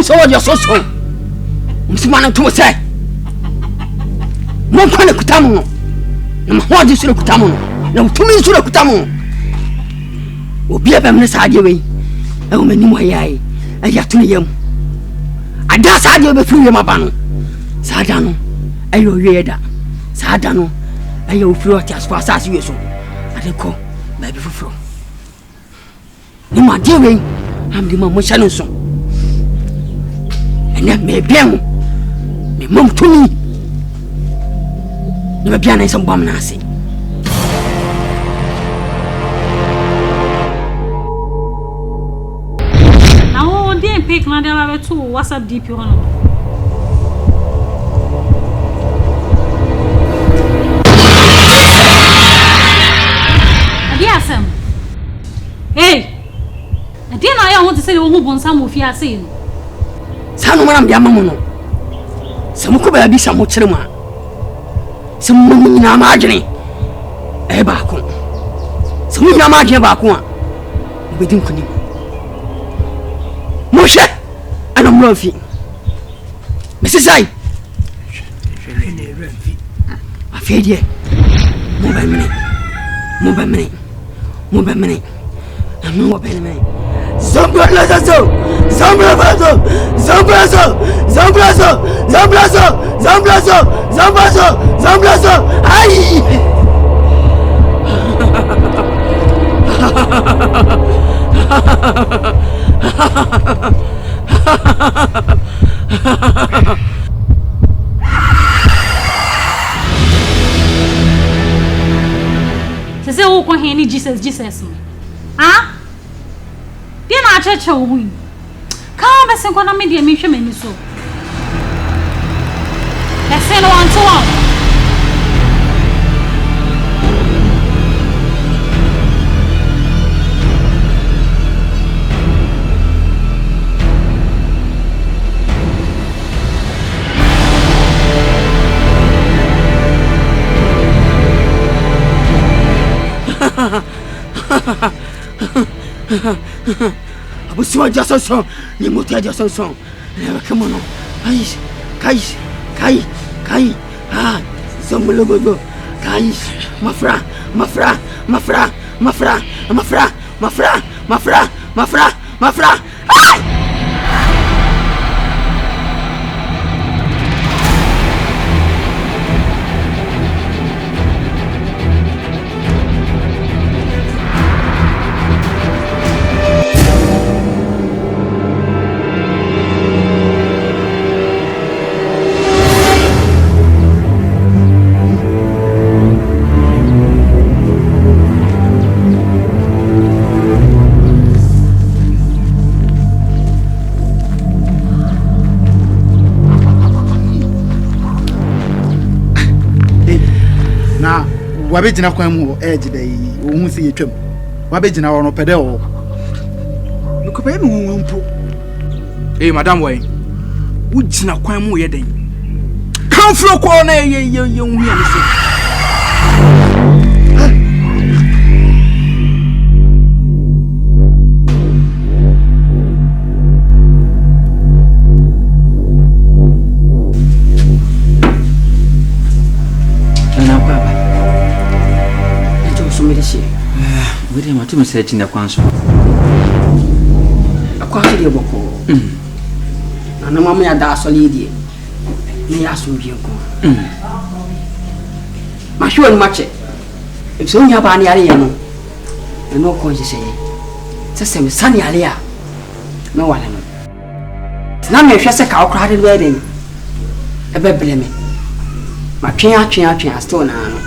so your so. Msumana to say. Mon kana kutamu. Na hodi sura kutamu. Na tumi sura kutamu. Obi aba mne saade we. E wo mani mo yayi. Aya tunu yam. Ada saade be firi yam aba no. Saada no. Ayo wieda. Saada no. Ayo firi oti asfo asase we so. Ade ko. Ba bi fufuro. Ni ma de we. Am di ma mo hya no so. Enya me biam. Me mom tumi. Ni me biana isam bam na ase. Na o dey pick na dey ba to WhatsApp DP hono. Adiasem. Hey. Adi na ya want to say wo hu bonsam ofi ase no. Sanu manam dia mamu no. Samu ko ba bi samu kirema. Samu mun na ma ajene. E ba ko. Samu na ma ajene ba ko a. Obedin kuni. Moshe ana mrofi. Mesisai. Shene refi. Afedie. Mo ba mene. Amu wa bele me. Zambrazo. Ai. Você o com Henry Jesus. Ah? Dia na church o wi. Come se quando me dia me chama nisso. É sendo one. Abusiwa jasoso ni mutia jasoso. Come on. Kai. Ah, somologo. Kai. Mafra. Ai! Wabejina kwa mu edge dey ohun se yetwam wabejina wo no pede wo nukope mi hu mpo madam wai wujina kwa mu ye den kan fro ko na ye hu ya nse Wede ma tumi search na kwanso. Akwanso de boko. Na mama ya da asoli die. Ni ya so bi nko. Ma hwe ni mache. Ebso nya ba ni ale ye no. E no ko jise ye. Sese me sani ale ya. Me wale no. Na me hwe se ka okra de wede ni. E be ble me. Ma twen asto na no.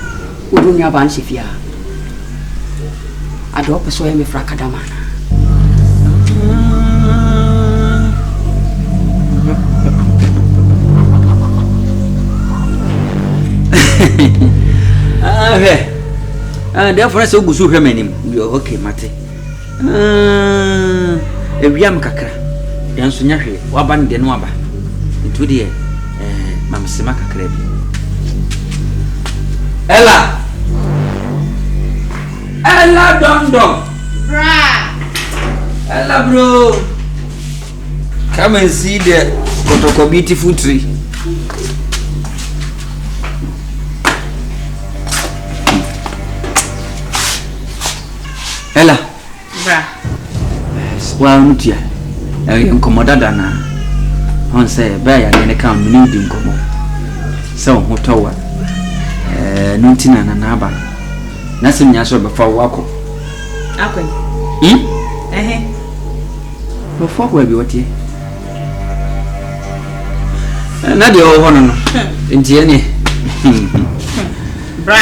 Odu nya ba ni sefia. Ado peso ya me frakada mana. Therefore so gusu hwe manim. Okay, mate. Ewiam kakra. Yanso nya hwe. Waba ne de no aba. Ntu de mamsema kakra bi. Ella dom. Bra. Ella bro. Come and see the Kotoko beautiful tree. Ella. Bra. Well, Mutia. I'm Commodana. On say, Bay, I didn't come needing Como. So, Motowa. Nuntina and Naba. Nothing else before Wako. Okay. Before we be what ye? Not the old one. In Jenny. Bra.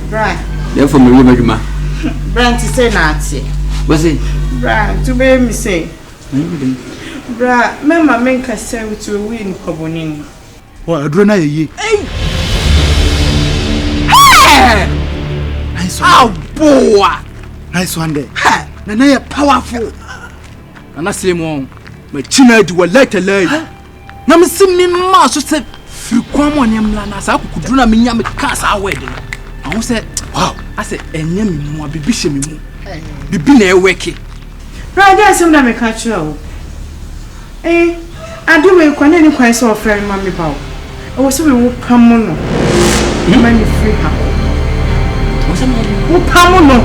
Bra. Therefore, my river. Brand to say Nazi. Was it? Bra, to be me say. Bra, Mamma make us say with you win Coboning. What a drone ye. Oh, boy. Nice one day. Nana powerful. And I say, Mom, my china do a letter lay. Nam sim me master said, through Quamon Yamlanas, I could do not mean Yam casa wedding. I said, wow, I said, and name more be bishop me. Be been a wake. Bra, there's some that may catch you. I do a quantity quite so friend, Mammy Bow. I was so we come on. Many free her. Who come on?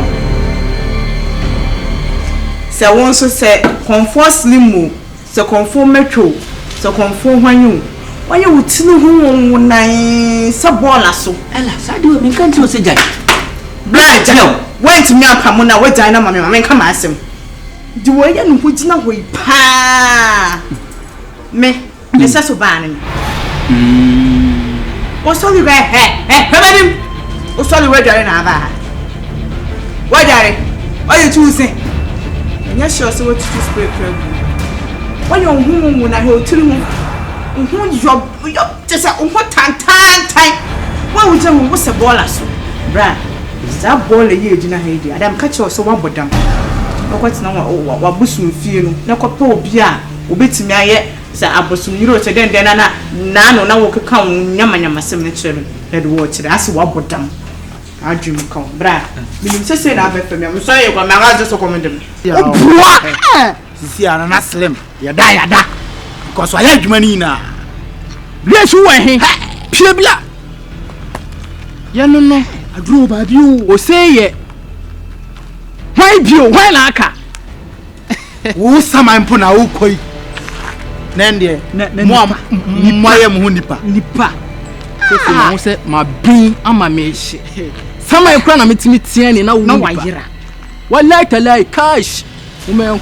So one so say conform slim, so conform metro, so conform when you would see who nice sabola so. Ella, I do me can't you say Jack? Blind, went to me up Hamona, what dynamite, I mean, come ask him. Do I know who's not way pa? Me, Miss Sobanin. What's all you got? Hey, what's all you were doing? Why, Daddy? What are you choosing? And yes, sure, so what to speak. When you're home, when I hold to you, you're just a what time. What would you what's a baller so? Bra, that ball a year, Gina Haiti. I am catch you so one but them. What's now what Bushman feel? No couple beer, obey me. I say, I was some euros again, then Nano now will come Yamama cemetery. Head watch, that's what but them. I dream come, Bra. You say that for me. I'm sorry, but my eyes just commended me. See, I'm not slim. You die, because I had money now. Bless you, eh? Pibla. Ya no, I drew about you, or say ye. Why do you, why laka? Who some I'm put now, koi. Nende, Moyam Hunipa. Nipa. I said, my being, I'm a mesh. Some I crown a meeting in a no one year. What like a like cash? Woman,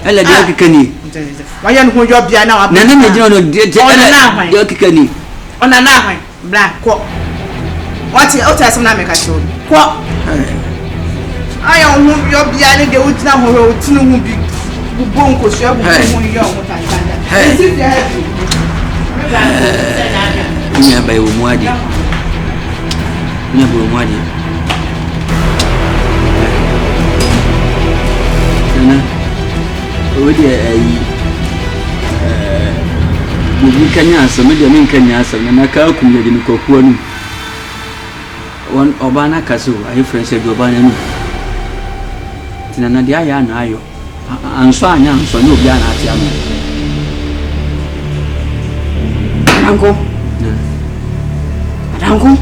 Ella, dear Kikani. Why you know your piano? Nana, dear Kikani. On a nine, black quack. What's your outer some make a show? Quack. I don't want your piano, they would now hold to no be bonko shop when you're what I find. Yeah, by Umwadi. Never Umwadi. You can answer, maybe I mean, can answer, and I can't come with the Coquan. One Obana Castle, I have friends of Obana. Tinanadia and Ayo. I'm sorry, I'm so no Biana. Uncle. Uncle?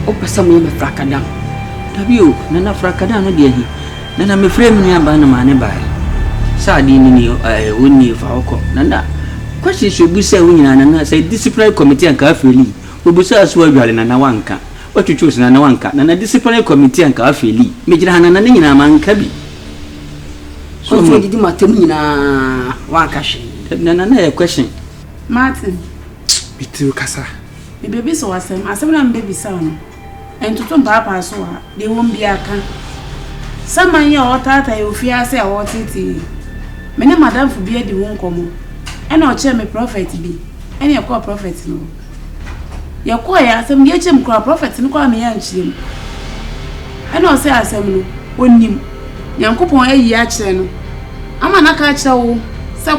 Opa some of Fracadam. W. Nana Fracadam, dear. Nana, I'm afraid me about a man by. Sardini, I wouldn't if I call. Nana. Questions should be said when I say disciplinary committee and Carfree. Who be so as well in Nanawanka. What you choose in Nanawanka, and a disciplinary committee and Carfree. Major Hannah Nina man cabby. So, did you Matamina Wakashi? Nana, a question. Martin. Be through Casa. The baby so as I'm baby son. And to turn papa so they won't be a can. Some man your tata you fear say what it is. Many madam for beer the won't come. And I'll check me prophet be. And you call prophet no. Your choir some get him call prophet and call me and chim. And I'll say as him when him. Young couple a year channel. I'm an catcher, so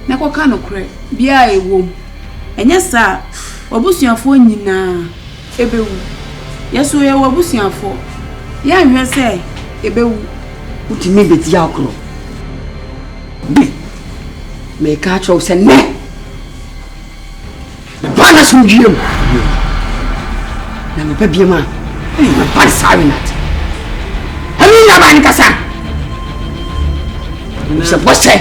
na koka no kre bia ewom enye sa wabusuafo nyina ebewu yeso ye wabusuafo ya hwe se ebewu utimi beti akro me ka cho se ne bana sumjiem na me pebie ma me par sawinat ami na ban kasa se bosse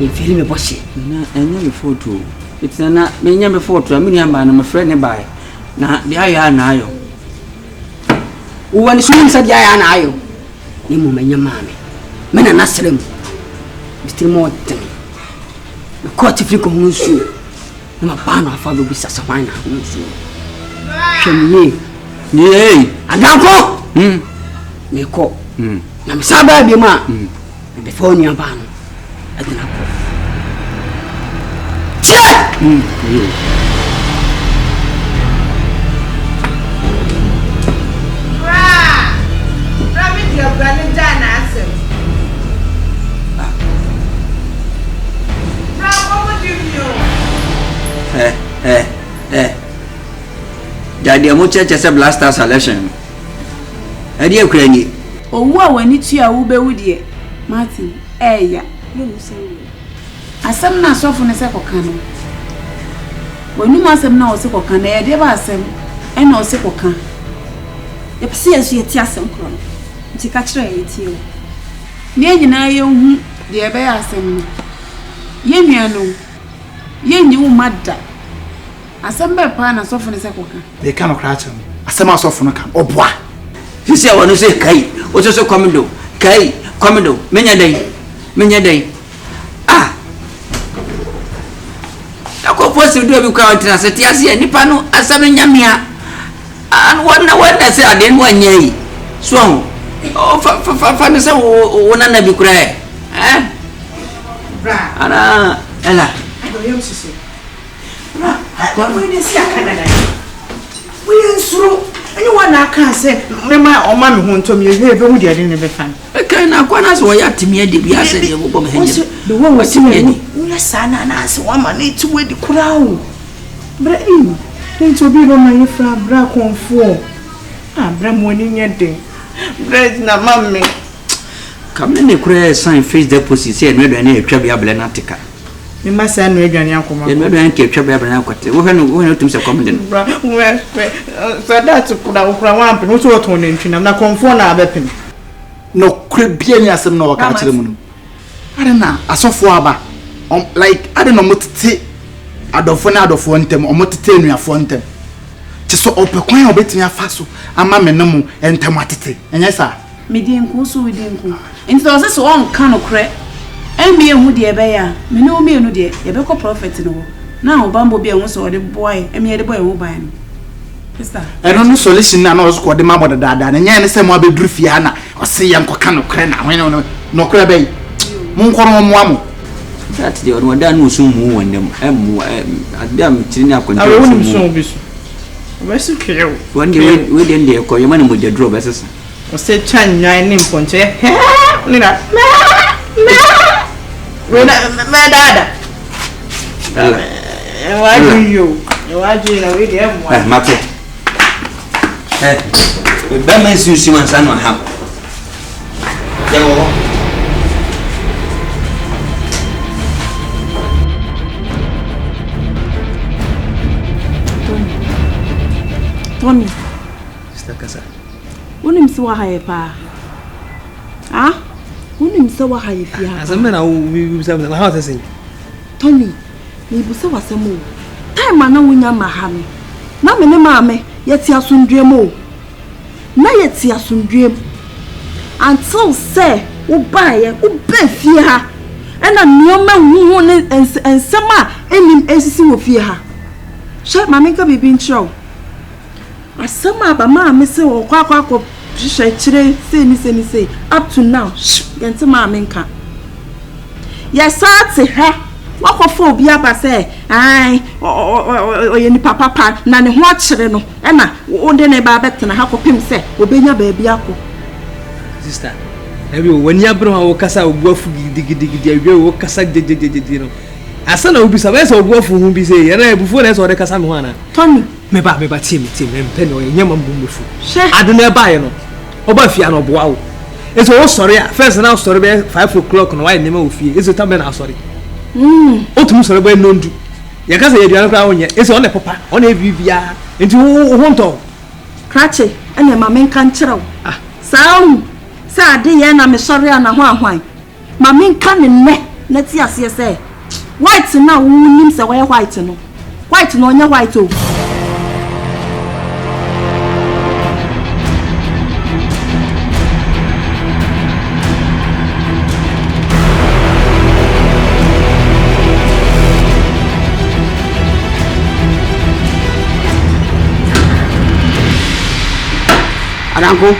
e fili me bosse na enye me photo itana me nya me photo ami ni amba na me friend ne bai na dia ya na ayo uwani sumu sa dia ya na ayo ni mo menya mame me na nasrem Mr. Morton ko ti fi ko hunsu na ba na afa be sasa wan na hunsu hwemye ni adanko me ko na me saba bi ma be fo ni aba no adina ko che Daddy, I'm going to check the blaster selection. I dear Cranny. Oh, what when it's your Uber with ye, Martin? Ya, you say. I some not so from a second cannon. When you must have no second can, I never say, and no second can. If see as you tear some crown, to catch it you. Near you know, you, dear bear, some. Yen, you know, yen, you mad. Asembe pa na sofo ne sekoka they cannot crash him asema sofo no kan obwa you say wonu say kai o so komendo kai komendo menya dai ako posi do bi kwa ntina se tiase nipa no asame nyamia an wonna say aden wanyai so o fa ne se wona na bi kura bra ana ela do yem sisi we dey see Canada. We ensuro anyone na kan say me ma o ma me ho ntom ye be hu dia de ne be fan. E kan na kwa na so ya timi de bia se de bo me henje. The one was timi we sana na se wa ma na ti we di kura o. Bra im. Then to be ma ye fra bra konfo. Ah bra mo ni nye den. Bra na mamme. Come ne kura sign face deposit say no do na etwa bia bele na tika. Me masa no adwane akoma. Ye no do na etwa bia bele na kwate. Wo hwe no tum se komende. Bra we so that kura wa mpem so to ne ntwina na konfo na abepem. no kure bia ni asem na waka kire mu no are na asofo aba like are no motete adofo na adofo ntem omotete enuafo ntem ti so opekwan obetimi afaso ama menemu ntem atete enye sa Medinku so medinku. Nti so se on kan okre. Emi ehu de ebe ya. Me no me enu de ebe ko prophet no. Na obambo bia hu so de boy, emi de boy hu ban. Sister. eno no solution na no so ko de ma boda dada na nya ne se mo abeduru fia na o se ye nkoka no kre na hwen no kre bay mu nkoro mo amu that the one da no so mu wondem adam tiri akonto awe woni so bisu obesu kire one day we den de ko yema ne mo de draw besesa o se chan nyan ni mponche ni na we na me dada waju na we de mo mape ba men si man sanu ha yawo Tony, sister kasa unim si wa haye pa. Ah? Unim si wa haye fia. Aseme na we say na how to say. Tony, ni bu se wasemo. Time na wonya mahame. Na me ne maame yeti asundwem o. Na yeti asundwem. Until say wo bae wo be fie ha. Ena nioma hu ne ensema enim esisi wo fie ha. She maame ka bibi nchiro. Asema ba maame se wo kwakwa hihye kire sei up to now. Yente maame nka. Yesate ha. Wakofo obi aba say ai oye ni papa na ne ho akire no na wo de ne ba betena ha kopim say obenya ba bia ko Sister, Ebi wani abro ha wo kasa obuafu gidigidi awie wo kasa jejejeje no. Asa na obi sabe se obuafu hu bi se ye na ebufu na se ode kasa me ho ana. Tony, me ba tie me mpe no ye nyama mbu mefu. Ade na ba ye no. Oba fia no boa wo. Eso wo sori a first na sori be 5 o'clock no why nema wo fie. Eso tambe na sori. Otum sori be nondu. Ye kasa ye duan kra wonye. Eso one papa, one bibia. Enti wo honto. Krache, ene ma men kan kyerɛw. Saum, sa de ye na me sori ana ho ahwan. Ma men kan ne na ti ase se. White na wo nim se wo white no. White no onye white o. Aranko,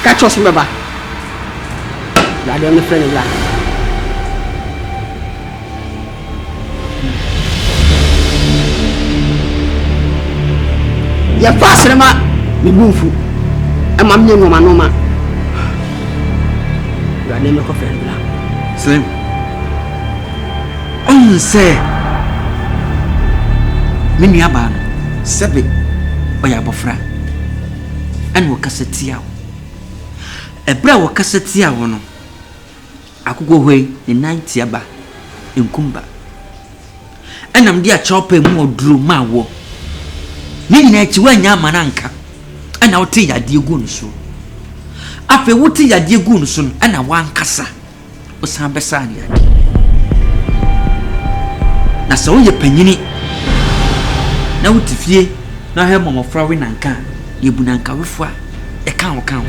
catch us, remember. I don't have a friend. You're fast, Rema. We move. I'm a new woman, no man. You are never a friend. Slim. On say, Miniaban, Sebi, or Yabofra. And wo kasetia ebra wo kasetia wo no akugwo hwe ni 90 aba enkumba enam dia chope mu oduru ma wo ni nyina chi wanya amananka ana wote yade egu nso afi wote yade egu nso ana wankasa osan besa ani ade na so ye panyini na wotifie na he momofra we nanka yebunanka wefua e kan wo kan